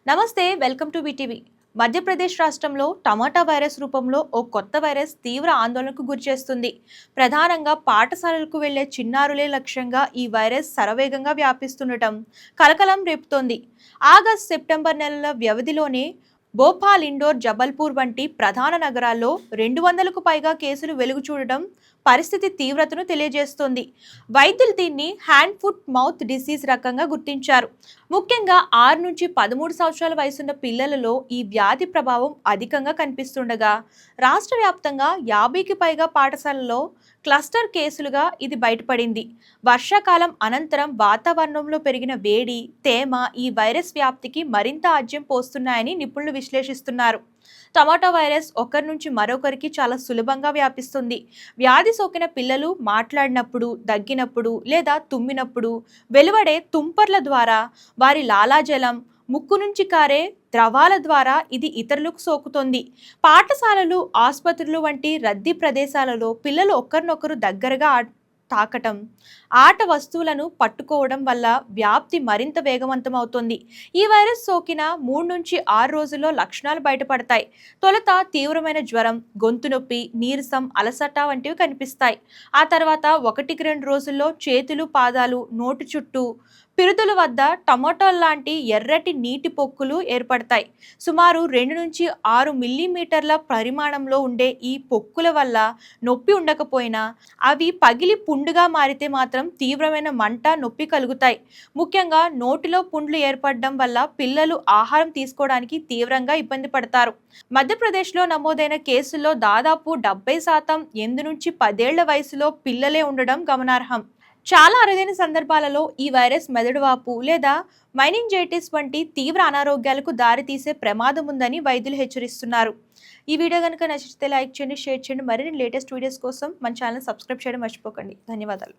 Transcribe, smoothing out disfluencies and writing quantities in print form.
నమస్తే, welcome to BTV. Madhya Pradesh రాష్ట్రంలో టమాటా virus రూపంలో ఓ కొత్త వైరస్ తీవ్ర ఆందోళనకు గురిచేస్తుంది. ప్రధానంగా పాఠశాలలకు వెళ్లే చిన్నారులే లక్ష్యంగా ఈ వైరస్ శరవేగంగా వ్యాపిస్తుండటం కలకలం రేపుతోంది. ఆగస్టు, సెప్టెంబర్ నెలల వ్యవధిలోనే భోపాల్, ఇండోర్, జబల్పూర్ వంటి ప్రధాన నగరాల్లో 200కు పైగా కేసులు వెలుగు చూడడం పరిస్థితి తీవ్రతను తెలియజేస్తోంది. వైద్యులు దీన్ని హ్యాండ్ ఫుట్ మౌత్ డిసీజ్ రకంగా గుర్తించారు. ముఖ్యంగా 6 నుంచి 13 సంవత్సరాల వయసున్న పిల్లలలో ఈ వ్యాధి ప్రభావం అధికంగా కనిపిస్తుండగా రాష్ట్ర వ్యాప్తంగా 50కి పైగా పాఠశాలల్లో క్లస్టర్ కేసులుగా ఇది బయటపడింది. వర్షాకాలం అనంతరం వాతావరణంలో పెరిగిన వేడి, తేమ ఈ వైరస్ వ్యాప్తికి మరింత ఆజ్యం పోస్తున్నాయని నిపుణులు విశ్లేషిస్తున్నారు. టమాటో వైరస్ ఒకరి నుంచి మరొకరికి చాలా సులభంగా వ్యాపిస్తుంది. వ్యాధి సోకిన పిల్లలు మాట్లాడినప్పుడు, దగ్గినప్పుడు లేదా తుమ్మినప్పుడు వెలువడే తుంపర్ల ద్వారా, వారి లాలాజలం, ముక్కు నుంచి కారే ద్రవాల ద్వారా ఇది ఇతరులకు సోకుతోంది. పాఠశాలలు, ఆసుపత్రులు వంటి రద్దీ ప్రదేశాలలో పిల్లలు ఒకరినొకరు దగ్గరగా తాకటం, ఆట వస్తువులను పట్టుకోవడం వల్ల వ్యాప్తి మరింత వేగవంతమవుతుంది. ఈ వైరస్ సోకిన 3 నుంచి 6 రోజుల్లో లక్షణాలు బయటపడతాయి. తొలుత తీవ్రమైన జ్వరం, గొంతు నొప్పి, నీరసం, అలసట వంటివి కనిపిస్తాయి. ఆ తర్వాత 1-2 రోజుల్లో చేతులు, పాదాలు, నోటి చుట్టూ, పిరుదుల వద్ద టమాటో లాంటి ఎర్రటి నీటి పొక్కులు ఏర్పడతాయి. సుమారు 2 నుంచి 6 మిల్లీమీటర్ల పరిమాణంలో ఉండే ఈ పొక్కుల వల్ల నొప్పి ఉండకపోయినా అవి పగిలి పుండుగా మారితే మాత్రం తీవ్రమైన మంట, నొప్పి కలుగుతాయి. ముఖ్యంగా నోటిలో పుండ్లు ఏర్పడడం వల్ల పిల్లలు ఆహారం తీసుకోవడానికి తీవ్రంగా ఇబ్బంది పడతారు. మధ్యప్రదేశ్లో నమోదైన కేసుల్లో దాదాపు 70% 8 నుంచి 10 ఏళ్ల వయసులో పిల్లలే ఉండడం గమనార్హం. చాలా అరుదైన సందర్భాలలో ఈ వైరస్ మెదడువాపు లేదా మైనింజైటిస్ వంటి తీవ్ర అనారోగ్యాలకు దారితీసే ప్రమాదం ఉందని వైద్యులు హెచ్చరిస్తున్నారు. ఈ వీడియో కనుక నచ్చితే లైక్ చేయండి, షేర్ చేయండి. మరిన్ని లేటెస్ట్ వీడియోస్ కోసం మన ఛానల్ సబ్స్క్రైబ్ చేయడం మర్చిపోకండి. ధన్యవాదాలు.